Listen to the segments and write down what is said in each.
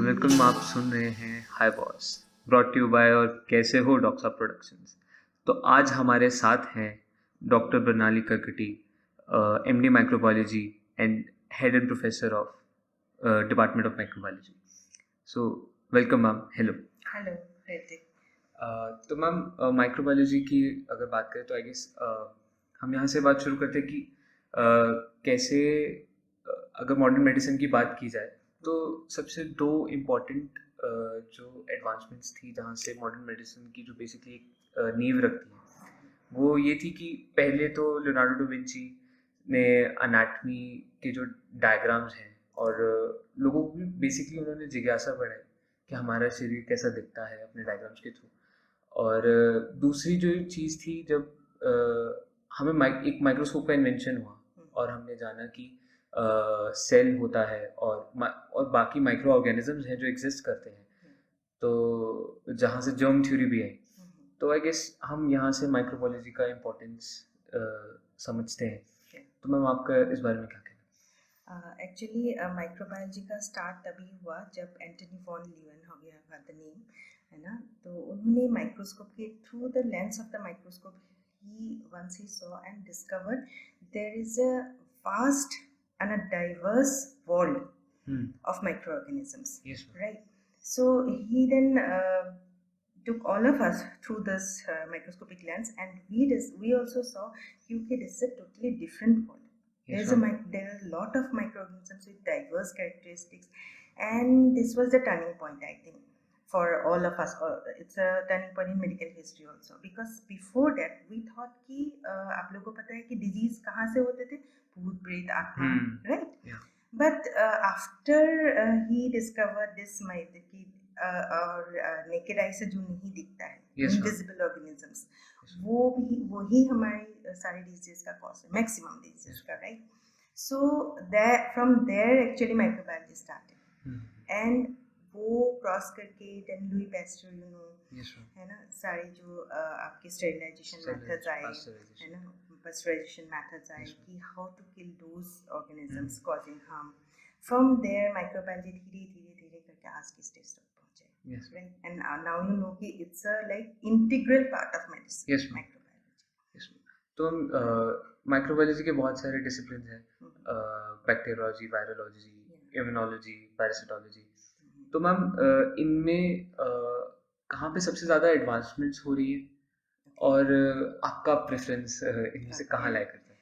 Welcome. आप सुन रहे हैं हाय बॉस, ब्रॉट यू बाय और कैसे हो डॉक्टर प्रोडक्शंस। तो आज हमारे साथ हैं doctor Pranali Karkati, MD microbiology and head and professor of department of microbiology. So welcome ma'am. Hello. Hello Ritik. तो मैम, माइक्रोबायोलॉजी की अगर बात करें तो आई गेस हम यहाँ से बात शुरू करते हैं कि कैसे अगर मॉडर्न मेडिसिन की बात की जाए तो सबसे दो इम्पॉर्टेंट जो एडवांसमेंट्स थी जहाँ से मॉडर्न मेडिसिन की जो बेसिकली एक नींव रखती है वो ये थी कि पहले तो लियोनार्डो डा विंची ने अनाटमी के जो डायग्राम्स हैं और लोगों को बेसिकली उन्होंने जिज्ञासा बढ़ाई कि हमारा शरीर कैसा दिखता है अपने डायग्राम्स के थ्रू। और दूसरी जो चीज़ थी जब हमें एक माइक्रोस्कोप का इन्वेंशन हुआ और हमने जाना कि सेल होता है और बाकी माइक्रो ऑर्गेनिजम्स हैं जो एग्जिस्ट करते हैं, तो जहाँ से जर्म थ्योरी भी आई। तो आई गेस हम यहाँ से माइक्रोबायोलॉजी का इम्पोर्टेंस समझते हैं। तो मैम आपका इस बारे में क्या कहना? एक्चुअली माइक्रोबायोलॉजी का स्टार्ट तभी हुआ जब एंटनी वॉन लीवन द नेम है ना, तो उन्होंने माइक्रोस्कोप के through the lens of the microscope he saw and discovered there is a vast and a diverse world of microorganisms. Yes, right? So he then took all of us through this microscopic lens, and we also saw okay, this is a totally different world. Yes, There are a lot of microorganisms with diverse characteristics, and this was the turning point, I think, for all of us. It's a turning point in medical history also, because before that we thought कि आप लोगों को पता है कि disease कहाँ से होते थे, भूत प्रेत आत्मा, right? Yeah. But after he discovered this myth कि और naked eye से जो नहीं दिखता है, Yes, ma'am. invisible organisms, वही हमारी सारी डिजीज का कॉज है, मैक्सिमम डिजीज का, right? So from there actually microbiology started, and वो क्रॉस करके then Louis Pasteur, you know, है ना, सारी जो आपके स्टेरिलाइजेशन मेथड्स आए, है ना, पास्चराइजेशन मेथड्स आए कि how to kill those organisms causing harm. From there microbiology धीरे धीरे धीरे करके आज की स्टेज तक पहुंचे, right? And now you know कि it's a like integral part of medicine. Yes, ma'am. Microbiology. Yes, ma'am. तो हम माइक्रोबायोलॉजी के बहुत सारे डिसिप्लिन हैं, बैक्टीरियोलॉजी, वायरोलॉजी, इम्यूनोलॉजी, पैरासिटोलॉजी। तो मैम इनमें कहाँ पे सबसे ज़्यादा एडवांसमेंट्स हो रही है और आपका प्रेफरेंस इनमें से कहाँ लाया करता है?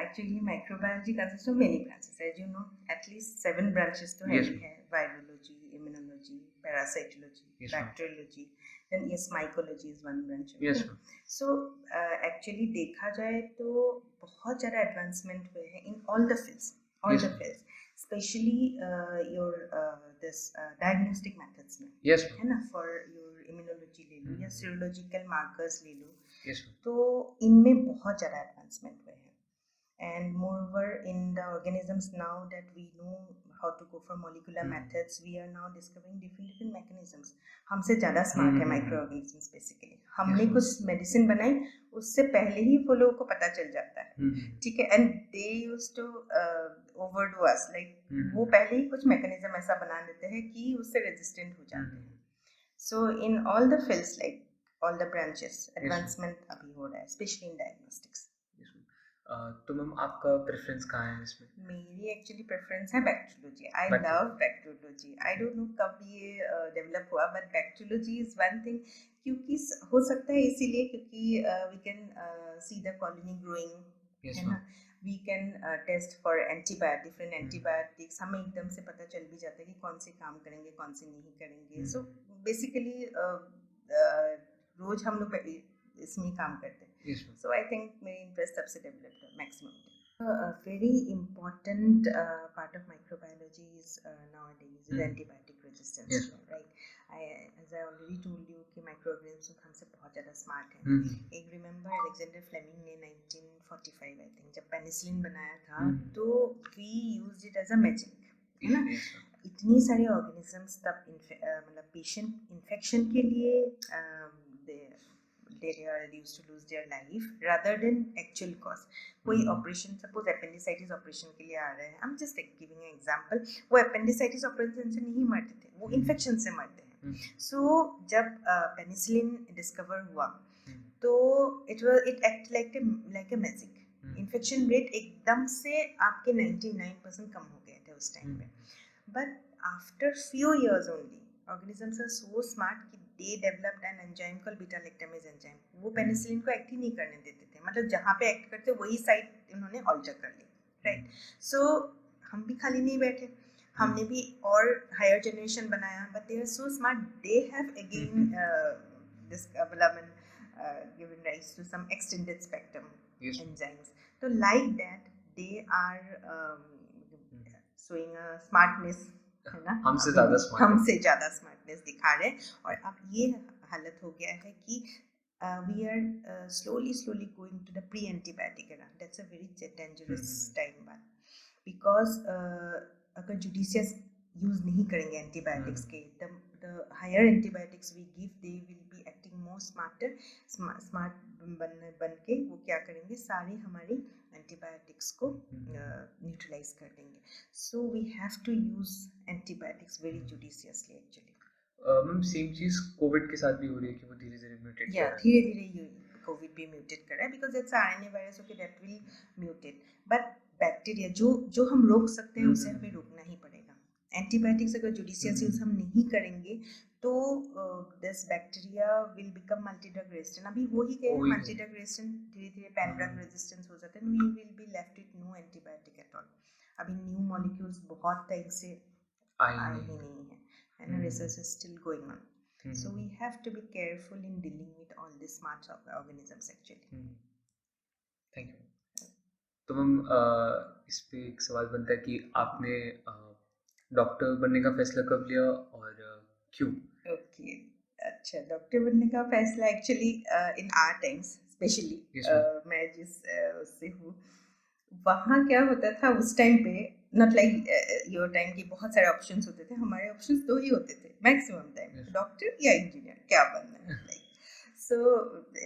Actually, microbiology consists of many branches. As you know, at least 7 branches तो Yes, है: virology, immunology, parasitology, Yes, ma'am. bacteriology. Then yes, mycology is one branch. Yes, ma'am. So actually देखा जाए तो बहुत ज़्यादा advancement हुए हैं in all the fields, Yes, ma'am. especially your this diagnostic methods में, Yes, ma'am. है ना, for your immunology ले लो या serological markers ले लो, Yes, ma'am. तो इनमें बहुत ज़्यादा advancement हुए हैं. And moreover, in the organisms, now that we know how to go for molecular methods, we are now discovering different mechanisms. हमसे ज़्यादा स्मार्ट है microorganisms basically. हमने कुछ मेडिसिन बनाई, उससे पहले ही वो लोगों को पता चल जाता है, ठीक है, and they used to overdo us, like वो पहले ही कुछ mechanism ऐसा बना देते हैं कि उससे resistant हो जाते हैं. So in all the fields, like all the branches, advancement अभी हो रहा है, especially in diagnostics. तो मैम आपका प्रेफरेंस कहाँ है इसमें? मेरी एक्चुअली प्रेफरेंस है bacteriology. I love bacteriology. I don't know कब ये डेवलप हुआ, but bacteriology is one thing, क्योंकि हो सकता है इसीलिए क्योंकि we can see the colony growing, है ना, we can test for antibiotic, different antibiotics, हमें एकदम से पता चल भी जाता है कि कौन से काम करेंगे कौन से नहीं करेंगे. सो बेसिकली रोज हम लोग इसमें काम करते हैं. So I think मेरी इंटरेस्ट तब से डेवलप है maximum. A very important part of microbiology is nowadays is antibiotic resistance. Yes. Right? As I already told you कि microorganisms हमसे बहुत ज़्यादा स्मार्ट हैं. एक रिमेंबर अलेक्जेंडर फ्लेमिंग ने 1945 आई थिंक जब पेनिसिलिन बनाया था, तो we used it as a magic, है ना. इतनी सारी ऑर्गेनिजम्स तब मतलब पेशेंट इन्फेक्शन के लिए they are used to lose their life rather than actual cause. कोई ऑपरेशन, सपोज अपेंडिसाइटिस ऑपरेशन के लिए आ रहे हैं, I'm just giving an example, वो अपेंडिसाइटिस ऑपरेशन से नहीं मरते थे, वो इन्फेक्शन से मरते हैं. सो जब पेनिसिलिन डिस्कवर हुआ तो it act like a magic. Infection rate एकदम से आपके 99% कम हो गए थे उस टाइम पे. But after few years only organisms are so smart कि they developed an enzyme called beta lactamase enzyme. वो पेनिसिलिन को एक्ट ही नहीं करने देते थे, मतलब जहाँ पे एक्ट करते वही साइट इन्होंने ऑल्टर कर ली, राइट. सो हम भी खाली नहीं बैठे, हमने भी और हायर जनरेशन बनाया, but they are so smart, they have again given rise to some extended spectrum enzymes. So like that they are showing a smartness, है ना, हमसे ज़्यादा स्मार्टनेस दिखा रहे हैं. और अब ये हालत हो गया है कि we are slowly going to the pre-antibiotic era. That's a very dangerous time one, because अगर judicious use नहीं करेंगे antibiotics के, the higher antibiotics we give, they will be acting more smart बन के वो क्या करेंगे, सारी हमारी एंटीबायोटिक्स को न्यूट्रलाइज कर देंगे. So we have to use antibiotics very judiciously actually. Ma'am same चीज कोविड के साथ भी हो रही है कि वो धीरे धीरे म्यूटेट कर रहा है. धीरे कोविड भी म्यूटेट कर रहा है, because it's RNA virus, okay, that will mutate. But bacteria जो हम रोक सकते हैं उसे हमें रोकना ही पड़ेगा. एंटीबायोटिक्स अगर जुडिशियस यूज हम नहीं करेंगे तो this bacteria will become multi drug resistant. अभी हो ही गए मल्टी ड्रग रेजिस्टेंट, धीरे धीरे पैन ड्रग रेजिस्टेंस हो जाते हैं. We will be left with no antibiotic at all. अभी न्यू मॉलिक्यूल्स बहुत टाइम से आए ही नहीं है, and research is still going on. So we have to be careful in dealing with all these smart organisms actually. Thank you. तो ma'am इस पे एक सवाल बनता है कि आपने डॉक्टर बनने का फैसला कब लिया और क्यों? ओके, अच्छा, डॉक्टर बनने का फैसला actually in our times specially मैं जिस उससे हूँ, वहाँ क्या होता था उस टाइम पे, नॉट लाइक योर टाइम की बहुत सारे ऑप्शंस होते थे. हमारे ऑप्शंस 2 ही होते थे मैक्सिमम टाइम, डॉक्टर या इंजीनियर, क्या बनना है, like. So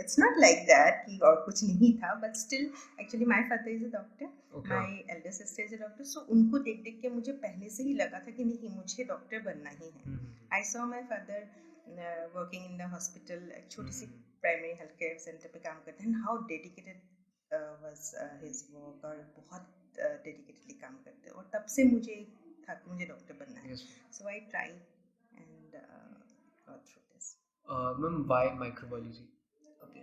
it's not like that कि और कुछ नहीं था, but still actually my father is a doctor, my elder sister is a doctor. So उनको देख देख के मुझे पहले से ही लगा था कि नहीं, मुझे डॉक्टर बनना ही है. I saw my father working in the hospital, एक छोटी सी प्राइमरी हेल्थ केयर सेंटर पे काम करते हैं. How dedicated was his work, और बहुत डेडिकेटेडली काम करते हैं. और तब से मुझे था कि मुझे डॉक्टर बनना है. So I try and got through this. Ma'am why microbiology? Okay,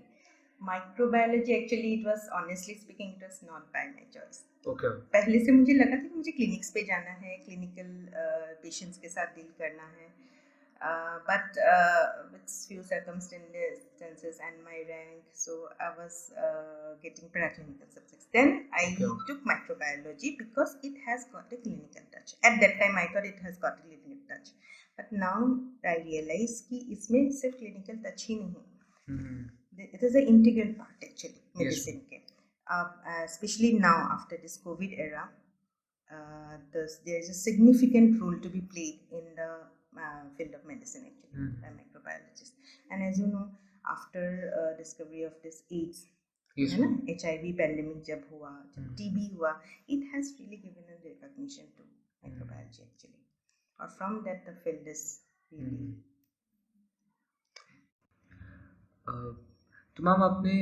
microbiology actually it was, honestly speaking, it was not by my choice. Okay, पहले से मुझे लगा था कि मुझे क्लिनिक्स पे जाना है, क्लिनिकल पेशेंट्स के साथ डील करना है. But with few circumstances and my rank, so I was getting paraclinical subjects. Then I took microbiology because it has got a clinical touch. At that time I thought it has got a clinical touch, but now I realize कि इसमें सिर्फ clinical touch ही नहीं, it is an integral part actually medicine के. Especially now after this COVID era, there is a significant role to be played in the field of medicine actually by microbiologists. And as you know, after discovery of this AIDS, है ना, HIV pandemic जब हुआ, जब TB हुआ, it has really given a recognition to microbiology actually. Or from that the field is really. तो ma'am आपने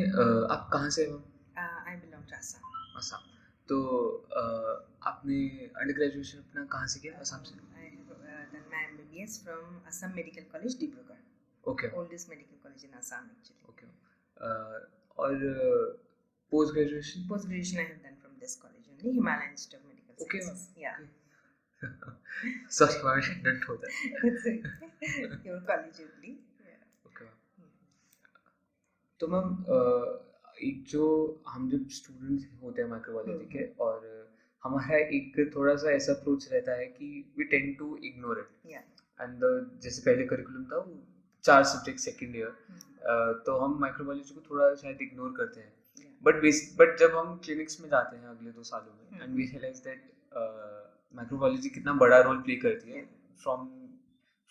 आप कहाँ से हैं? I belong to Assam. Assam. तो आपने अंडर ग्रेजुएशन अपना कहाँ से किया? असम से? Done my MBBS from Assam Medical College, Dibrugarh. Okay. Oldest medical college in Assam actually. Okay. और post graduation? Post graduation I have done from this college only, Himalayan Institute of Medical Sciences. Okay. Yeah. Sorry, I didn't know that. It's okay. Your college only. Yeah. Okay. तो ma'am एक जो हम जब students होते हैं microbiology के, और हमारा एक थोड़ा सा ऐसा अप्रोच रहता है कि we tend to ignore it. And जैसे पहले करिकुलम था वो 4 सब्जेक्ट सेकेंड ईयर, तो हम माइक्रोबायोलॉजी को थोड़ा शायद इग्नोर करते हैं. बट जब हम क्लिनिक्स में जाते हैं अगले 2 सालों में, and we realise that microbiology कितना बड़ा रोल प्ले करती है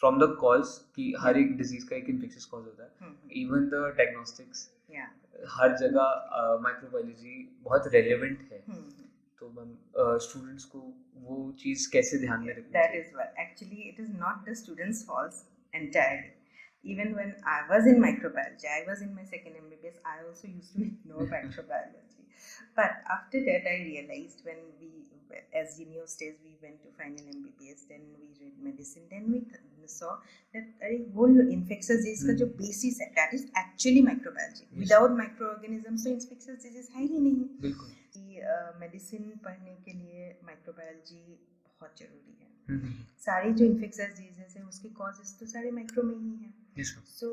फ्रॉम द कॉज कि हर एक डिजीज का एक इन्फेक्शियस कॉज होता है, इवन द डायग्नोस्टिक्स, हर जगह माइक्रोबायोलॉजी बहुत रेलेवेंट है। तो मैम स्टूडेंट्स को वो चीज़ कैसे ध्यान में रखनी चाहिए? That is what actually it is not the students' fault entirely. Even when I was in microbiology, I was in my second MBBS, I also used to ignore microbiology. But after that, I realized when we, as junior stage, we went to final MBBS, then we read medicine, then we saw that a whole infectious disease का जो basis है, that is actually microbiology. Yes. Without microorganisms, तो infectious disease है ही नहीं. बिल्कुल. Medicine पढ़ने के लिए माइक्रोबायोलॉजी बहुत जरूरी है. सारी जो इन्फेक्शियस डिजीजेस है उसके कॉजेस तो सारे माइक्रो में ही हैं. So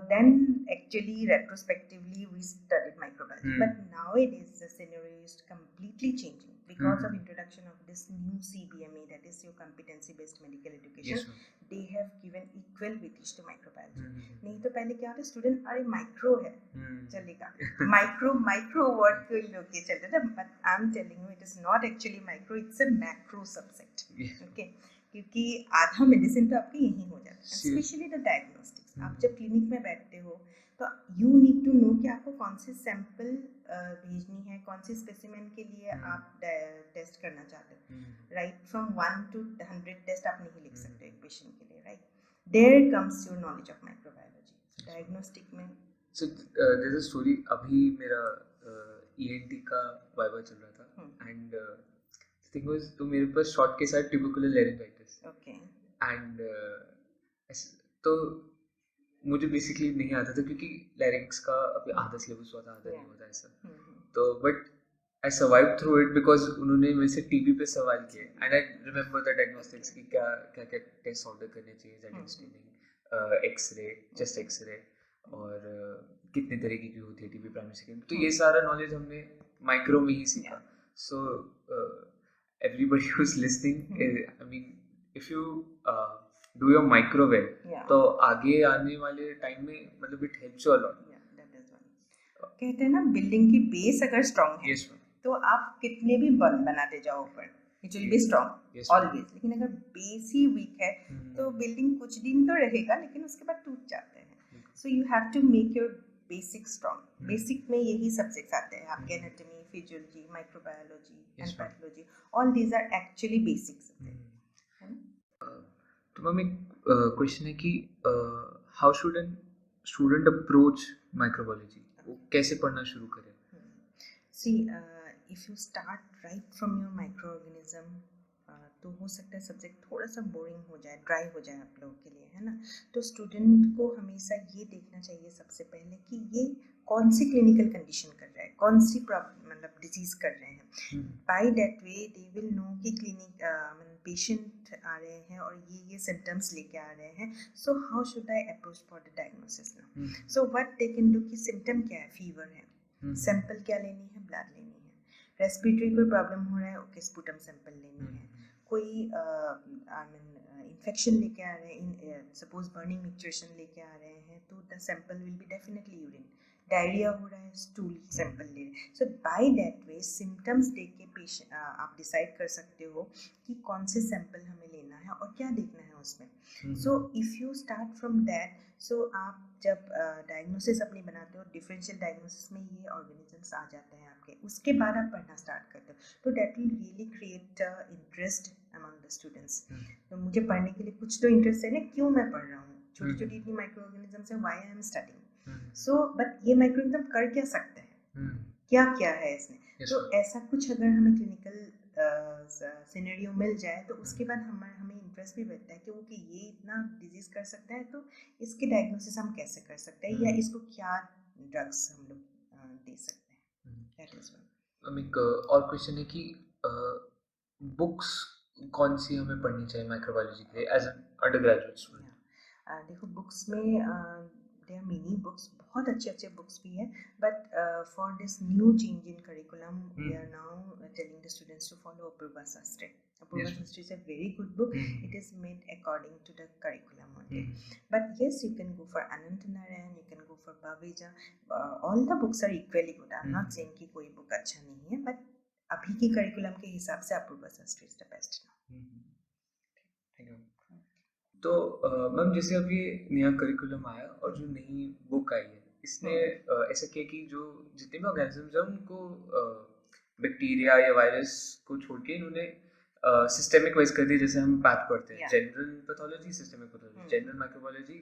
then actually retrospectively we studied microbiology, but nowadays the scenario is completely changing because of introduction of this new CBME, that is your competency based medical education. They have given equal weightage to microbiology. नहीं तो पहले क्या होता student अरे micro है चलेगा, micro word को लोग चलते थे, but I'm telling you it is not actually micro, it's a macro subject. Okay, क्योंकि आधा मेडिसिन तो आपके यहीं हो जाता है, स्पेशली द डायग्नोस्टिक्स. आप जब क्लिनिक में बैठते हो तो यू नीड टू नो कि आपको कौन से सैंपल भेजनी है, कौन से स्पेसिमेन के लिए आप टेस्ट करना चाहते हो. राइट, फ्रॉम 1 to 100 टेस्ट आप नहीं लिख सकते एक पेशेंट के लिए. Right, there comes your knowledge of microbiology. Diagnostic में so there is a story. अभी मेरा ENT का वाइवा चल रहा था एंड थिंग वाज, तो मेरे पास शॉर्ट के साथ ट्यूबरकुलर लेरिंजाइटिस. ओके. एंड तो मुझे बेसिकली नहीं आता था क्योंकि लैरिंक्स का अभी आधा सिलेबस हुआ था, आधा नहीं होता ऐसा. तो but I survive through it because उन्होंने मेरे से टीवी पे सवाल किए and I remember the diagnostics की क्या क्या क्या टेस्ट ऑर्डर करने चाहिए, Z staining, X-ray, chest X-ray, और कितने तरीके की होती है टीबी प्राइमरी सेकेंड. तो ये सारा नॉलेज हमने माइक्रो में ही सीखा. सो everybody who's listening, I mean, if you do your microwave, तो आगे आने वाले टाइम में मतलब it helps you a lot. कहते हैं ना बिल्डिंग की बेस अगर स्ट्रांग है तो आप कितने भी बनाते जाओ ऊपर, it will B strong always. लेकिन अगर बेस ही वीक है तो बिल्डिंग कुछ दिन तो रहेगा लेकिन उसके बाद टूट जाते हैं. So you have to make your basic strong. Basic में यही सब्जेक्ट्स आते हैं आपके, anatomy, physiology, microbiology and pathology. All these are actually basic subject. तो मैम एक क्वेश्चन है कि how should an student approach microbiology, वो कैसे पढ़ना शुरू करें? See if you start right from your micro organism तो हो सकता है सब्जेक्ट थोड़ा सा बोरिंग हो जाए, ड्राई हो जाए आप लोगों के लिए, है ना. तो स्टूडेंट को हमेशा ये देखना चाहिए सबसे पहले कि ये कौन सी क्लिनिकल कंडीशन कर रहा है, कौन सी मतलब डिजीज कर रहे हैं. By that way they will know कि क्लिनिक पेशेंट आ रहे हैं और ये सिम्टम्स लेके आ रहे हैं. So how should I approach for the diagnosis now. So what they can do कि सिम्टम क्या है, फीवर है, सैंपल क्या लेनी है, ब्लड लेनी है. रेस्पिरेटरी कोई प्रॉब्लम हो रहा है, ओके, स्पूटम सैंपल लेनी है. कोई इन्फेक्शन लेके आ रहे हैं, सपोज बर्निंग मिक्सचरेशन लेके आ रहे हैं, तो the sample will be definitely urine. Diarrhoea हो रहा है, स्टूल सैंपल ले रहे हैं. सो बाय दैट वे सिम्टम्स देख के पेशेंट आप डिसाइड कर सकते हो कि कौन से सैंपल हमें लेना है और क्या देखना है उसमें. So if you start from that, so आप जब डायग्नोसिस अपनी बनाते हो, डिफरेंशियल डायग्नोसिस में ये ऑर्गेनिजम्स आ जाते हैं आपके, उसके बाद आप पढ़ना स्टार्ट करते हो, तो that will really create interest among the students. तो मुझे पढ़ने के लिए कुछ तो इंटरेस्ट है ना, क्यों मैं पढ़ रहा हूँ, छोटी छोटी इतनी माइक्रो ऑर्गेनिजम्स हैं, why I am studying. So but ये माइक्रो ऑर्गेनिज्म कर क्या सकते हैं, क्या क्या है इसमें. तो ऐसा कुछ अगर हमें क्लिनिकल सिनेरियो मिल जाए तो उसके बाद हमें इंटरेस्ट भी बढ़ता है कि वो कि ये इतना डिजीज कर सकता है, तो इसके डायग्नोसिस हम कैसे कर सकते हैं, या इसको क्या ड्रग्स हम लोग दे सकते हैं. That is one. एक और क्वेश्चन है कि बुक्स कौन सी हमें पढ़नी चाहिए माइक्रोबायोलॉजी के लिए एज एन अंडरग्रेजुएट स्टूडेंट? देखो बुक्स में देयर आर मेनी बुक्स, बहुत अच्छे अच्छे बुक्स भी हैं, but for this new change in curriculum we are now telling the students to follow Apurva Shastri. Apurva Shastri is a very good book. It is made according to the curriculum only. But yes, you can go for Anant Narayan, you can go for Baveja. All the books are equally good. I'm not saying कि कोई book अच्छा नहीं है, but अभी की curriculum के हिसाब से Apurva Shastri is the best now. Thank you. तो मैम जैसे अब ये नया करिकुलम आया और जो नई बुक आई है इसने ऐसा किया कि जो जितने भी ऑर्गेनिजम्स हैं उनको बैक्टीरिया या वायरस को छोड़ के इन्होंने सिस्टेमिक वाइज कर दिया, जैसे हम पैथ पढ़ते हैं, Yeah. General pathology, systemic pathology, general microbiology,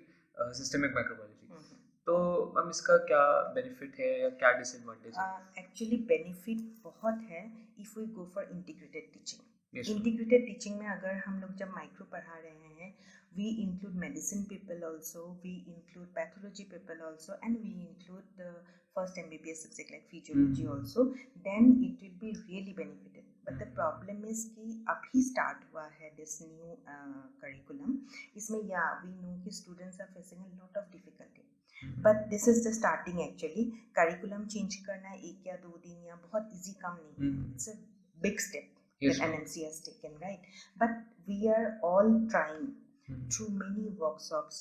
systemic microbiology. तो मैम इसका क्या बेनिफिट है या क्या डिसएडवांटेज है? एक्चुअली बेनिफिट बहुत है if we go for integrated teaching. Yes, integrated teaching में अगर हम लोग जब माइक्रो पढ़ा रहे हैं, we include medicine people also, we include pathology people also, and we include the first MBBS subject like physiology also, then it will be really benefited. But the problem is कि अभी start हुआ है this new curriculum. इसमें या we know कि students are facing a lot of difficulty, but this is the starting. Actually curriculum change करना 1 या 2 दिन या बहुत इजी काम नहीं है, it's a big step Yes, that ma'am. NMC has taken, right? But we are all trying through many workshops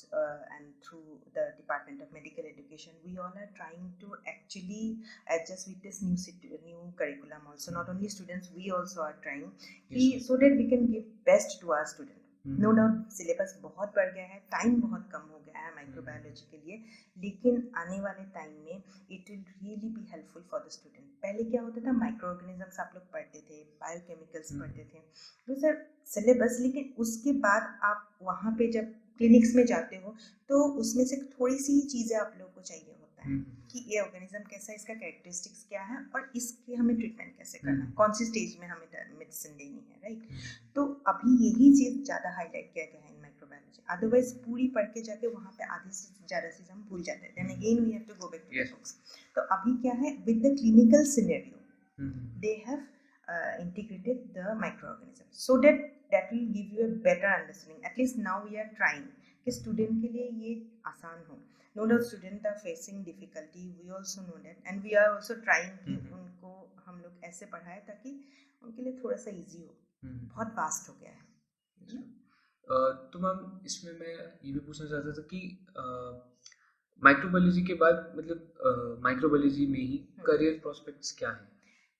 and through the Department of Medical Education. We all are trying to actually adjust with this new curriculum also. Not only students, we also are trying so that we can give best to our students. No doubt syllabus बहुत बढ़ गया है, time बहुत कम हो गया है microbiology के लिए, लेकिन आने वाले टाइम में it will really be helpful for the student. पहले क्या होता था, माइक्रो ऑर्गेनिजम्स आप लोग पढ़ते थे, बायोकेमिकल्स पढ़ते थे, तो सर सिलेबस, लेकिन उसके बाद आप वहाँ पे जब क्लिनिक्स में जाते हो तो उसमें से थोड़ी सी चीज़ें आप लोग को चाहिए होता है कि ये ऑर्गेनिज्म कैसा है, इसका कैरेक्टरिस्टिक्स क्या है और इसके हमें ट्रीटमेंट कैसे करना है, कौन सी स्टेज में हमें मेडिसिन देनी है, राइट? तो अभी यही चीज़ ज़्यादा हाईलाइट किया गया है इन माइक्रोबायोलॉजी। अदरवाइज पूरी पढ़ के जाके वहाँ पे आधी से ज़्यादा चीज़ हम भूल जाते हैं, then again we have to go back to the books. तो अभी क्या है, with the clinical scenario they have integrated the microorganisms so that will give you a better understanding. At least now we are trying कि student के लिए ये आसान हो। No doubt student are facing difficulty, we also know that, and we are also trying कि उनको हम लोग ऐसे पढ़ाएं ताकि उनके लिए थोड़ा सा इजी हो। बहुत वास्ट हो गया है। तो मैम इसमें मैं ये भी पूछना चाहता था कि माइक्रोबायोलॉजी के बाद मतलब माइक्रोबायोलॉजी में ही करियर प्रोस्पेक्ट्स क्या हैं?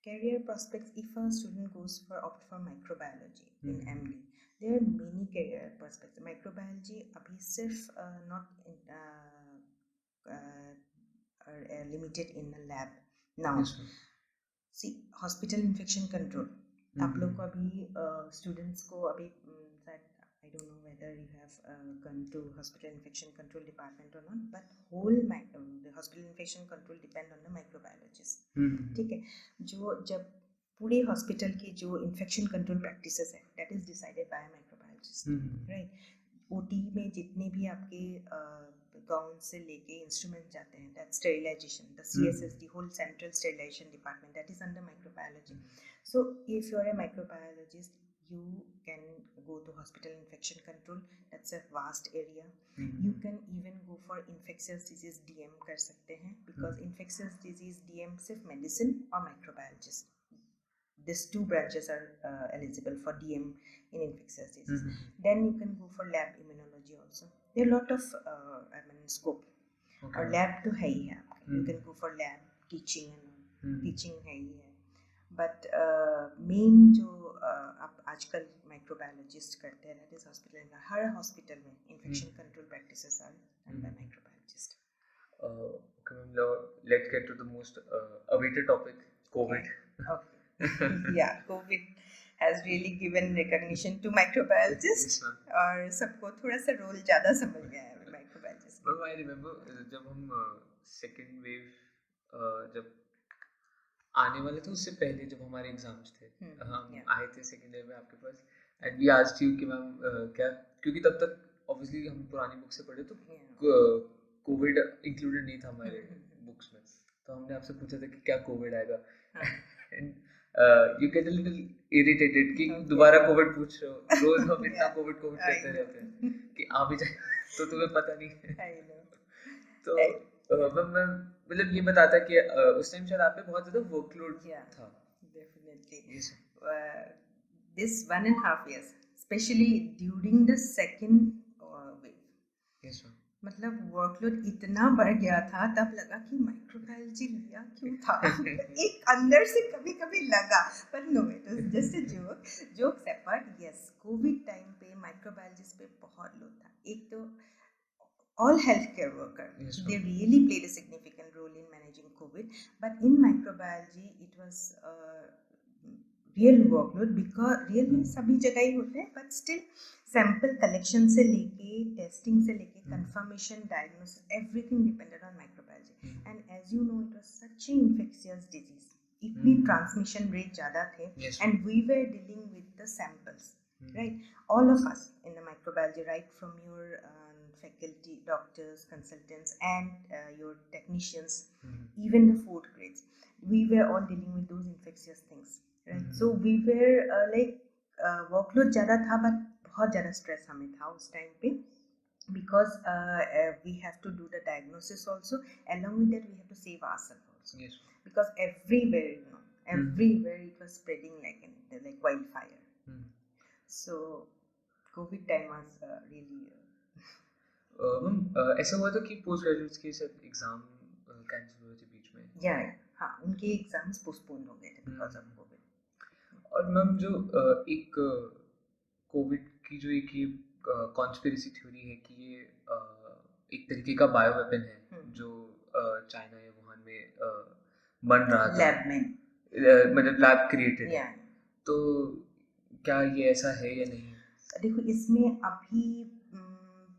Career prospects, if a student goes for opt for microbiology in MD, there are many career prospects. Microbiology अभी सिर्फ not limited in a lab now. Yes, ma'am. See, hospital infection control, आप लोग को अभी students को अभी I don't know whether you have gone to hospital infection control department or not, but whole the hospital infection control depend on the microbiologist. ठीक है, जो जब पूरे हॉस्पिटल की जो इन्फेक्शन कंट्रोल प्रैक्टिसेस है that is decided by microbiologist, right? OT में जितने भी आपके गाउन से लेके इंस्ट्रूमेंट जाते हैं, that sterilization, the CSSD, whole central sterilization department, that is under microbiology. So if you are a microbiologist you can go to hospital infection control, that's a vast area. You can even go for infectious disease DM कर सकते हैं, because infectious disease DM सिर्फ medicine और microbiologist, these two branches are eligible for DM in infectious disease. Then you can go for lab immunology also. There are a lot of scope. और lab तो है ही है आपके, you can go for lab teaching and teaching है ही है, but main जो आप आजकल माइक्रोबायोलॉजिस्ट करते हैं दैट इज हॉस्पिटल, हर हॉस्पिटल में infection control practices are done by microbiologist. Okay, ma'am, let's get to the most awaited topic, COVID. Okay. Yeah, COVID has really given recognition to microbiologists. Yes, ma'am. और सबको थोड़ा सा role ज़्यादा समझ में आया माइक्रोबायोलॉजिस्ट. Ma'am, I remember जब हम सेकेंड वेव जब आने वाले थे उससे पहले जब हमारे एग्जाम्स थे, हम आए थे सेकेंड ईयर में आपके पास, एंड वी आस्क्ड यू कि मैम क्या, क्योंकि तब तक ऑब्वियसली हम पुरानी बुक से पढ़े तो कोविड इंक्लूडेड नहीं था हमारे बुक्स में, तो हमने आपसे पूछा था कि क्या कोविड आएगा, and you get a little irritated कि दोबारा कोविड पूछ रहे हो, रोज हम इतना कोविड करते रहते हैं कि आ भी जाए तो तुम्हें पता नहीं है. तो मैं मतलब ये बताता कि उस टाइम शायद आप पे बहुत ज़्यादा वर्कलोड था. Definitely. This 1.5 years, especially during the second wave. Yes, sir. मतलब वर्कलोड इतना बढ़ गया था, तब लगा कि माइक्रोबायोलॉजी लिया क्यों था। एक अंदर से कभी कभी लगा, पर no, it was just a joke separate. Yes, covid time पे माइक्रोबायोलॉजिस्ट पे बहुत लोड था। एक तो all healthcare worker, Yes, they ma'am. really played a significant role in managing COVID, but in microbiology it was real workload, because real में सभी जगह ही होते हैं, but still sample collection से लेके testing से लेके confirmation, diagnosis, everything depended on microbiology. And as you know, it was such an infectious disease, इतनी transmission rate ज़्यादा थे, Yes, and we were dealing with the samples, right? All of us in the microbiology, right from your faculty, doctors, consultants, and your technicians, even the fourth grades, we were all dealing with those infectious things, right? So we were workload ज़्यादा था, but बहुत ज़्यादा stress हमें था उस time पे, because we have to do the diagnosis also. Along with that, we have to save ourselves also. Yes. Because everywhere, you know, everywhere it was spreading like wildfire. So COVID time was really ma'am ऐसा हुआ था कि post graduates के साथ exam cancel हुए थे बीच में। हाँ, उनके एग्जाम्स पोस्टपोन हो गए थे बिकॉज ऑफ कोविड। और मैम जो एक कोविड की जो एक ये कॉन्स्पिरेसी थ्योरी है कि ये एक तरीके का बायो वेपन है जो चाइना या वुहान में बन रहा था, लैब में, मतलब लैब क्रिएटेड है, तो क्या ये ऐसा है या नहीं? देखो, इसमें अभी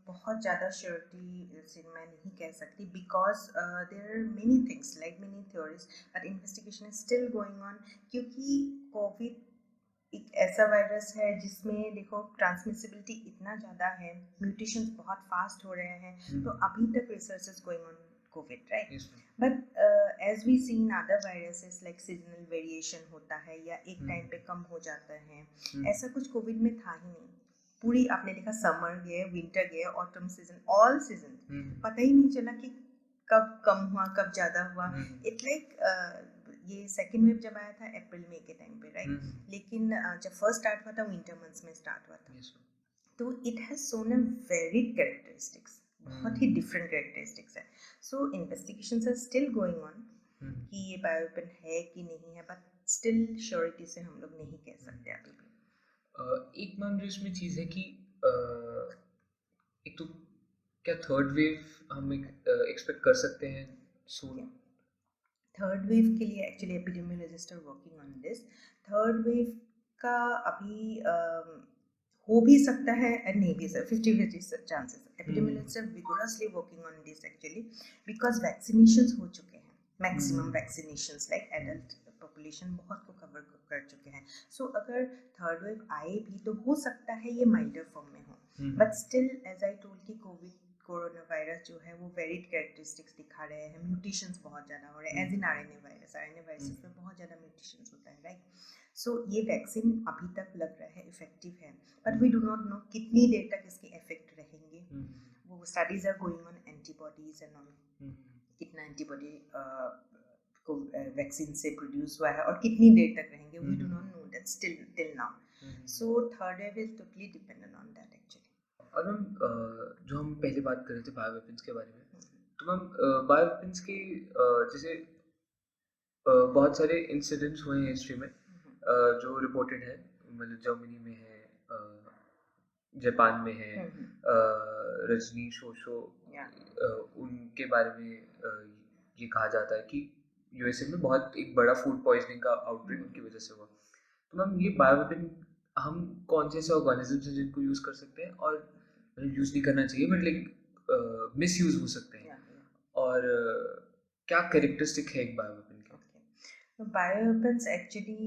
बहुत ज़्यादा श्योरिटी से मैं नहीं कह सकती, because there are many things like many theories, but investigation is still going on, क्योंकि कोविड एक ऐसा वायरस है जिसमें देखो ट्रांसमिसिबिलिटी इतना ज़्यादा है, म्यूटेशंस बहुत फास्ट हो रहे हैं, तो अभी तक research is going on covid, right? But as we see in other viruses like seasonal variation होता है, या एक टाइम पे कम हो जाता है, ऐसा कुछ कोविड में था ही नहीं। पूरी आपने देखा, समर गए, विंटर गए, ऑटम सीजन, ऑल सीजन, पता ही नहीं चला कि कब कम हुआ कब ज़्यादा हुआ। इट लाइक ये सेकेंड वेव जब आया था अप्रैल मई के टाइम पे, राइट? लेकिन जब फर्स्ट स्टार्ट हुआ था विंटर मंथ्स में स्टार्ट हुआ था, तो it has shown a varied characteristics, बहुत ही डिफरेंट कैरेक्टरिस्टिक्स है। So investigations are still going on कि ये बायोवेपन है कि नहीं है, बट स्टिल श्योरिटी से हम लोग नहीं कह सकते अभी भी। एक मैम जो इसमें चीज़ है कि एक तो क्या थर्ड वेव हम एक्सपेक्ट कर सकते हैं सून? थर्ड वेव के लिए actually epidemiologist are working on this. Third wave का अभी हो भी सकता है एंड नहीं भी सकता, 50-50 chances. Epidemiologist are vigorously working on this actually, because vaccinations हो चुके हैं, maximum vaccinations, like adult population बहुत को कवर कर चुके हैं। सो अगर थर्ड वेव आए भी तो हो सकता है ये माइल्डर फॉर्म में हो, but still as I told कि कोविड कोरोना वायरस जो है वो वेरिड कैरेक्टरिस्टिक्स दिखा रहे हैं, म्यूटेशंस बहुत ज़्यादा हो रहे हैं, एज इन आरएनए वायरस में बहुत ज़्यादा म्यूटेशंस होता है, राइट? सो ये वैक्सीन अभी तक लग रहा है इफेक्टिव है, but we do not know कितनी देर तक इसके इफेक्ट रहेंगे। वो studies are going on antibodies and on, कितना एंटीबॉडी को वैक्सीन से प्रोड्यूस हुआ है और कितनी देर तक रहेंगे, we do not know that still till now. So third wave is totally dependent on that actually. और मैम जो हम पहले बात कर रहे थे बायो वेपन्स के बारे में, तो मैम बायो वेपन्स के जैसे बहुत सारे इंसिडेंट्स हुए हैं हिस्ट्री में जो रिपोर्टेड है, मतलब जर्मनी में है, जापान में है, रजनी शोशो, उनके बारे में ये कहा जाता है कि यूएसए में बहुत एक बड़ा फूड पॉइजनिंग का आउटब्रेक उनकी वजह से हुआ। तो मैम ये बायो वेपन हम कौन से ऐसे ऑर्गेनिजम्स हैं जिनको यूज़ कर सकते हैं, और यूज़ नहीं करना चाहिए बट लाइक मिस यूज़ हो सकते हैं, और क्या कैरेक्टरिस्टिक है एक बायो वेपन के? बायो वेपन्स एक्चुअली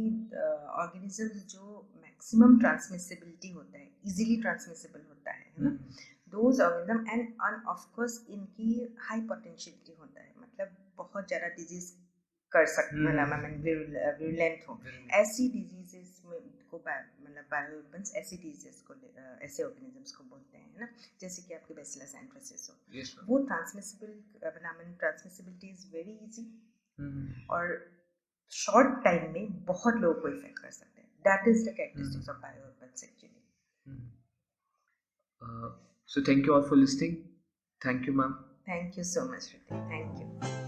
ऑर्गेनिजम्स जो मैक्सिमम ट्रांसमिसिबिलिटी होता है, इजीली ट्रांसमिसिबल होता है ना, those organism, end of course इनकी हाई पोटेंशियलिटी होता है, मतलब बहुत ज़्यादा डिजीज कर सकते, मतलब विरुलेंट हो, ऐसी डिजीजेस में को मतलब बायो वेपन्स ऐसी डिजीजेस को, ऐसे ऑर्गेनिजम्स को बोलते हैं ना, जैसे कि आपके बैसिलस एंथ्रासिस हो, वो transmissible, transmissibility is very easy, और शॉर्ट टाइम में बहुत लोगों को इफेक्ट कर सकते हैं। That is the characteristics of bio weapons actually. So thank you all for listening. Thank you ma'am. Thank you so much, Ritik. Thank you.